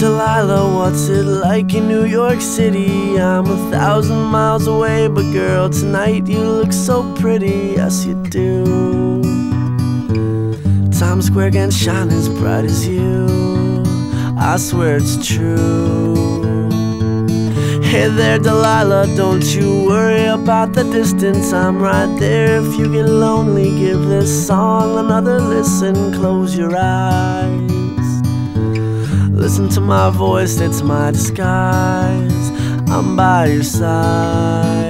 Delilah, what's it like in New York City? I'm 1,000 miles away, but girl, tonight you look so pretty, yes you do. Times Square can shine as bright as you, I swear it's true. Hey there Delilah, don't you worry about the distance, I'm right there. If you get lonely, give this song another listen. Close your eyes, listen to my voice, it's my disguise. I'm by your side.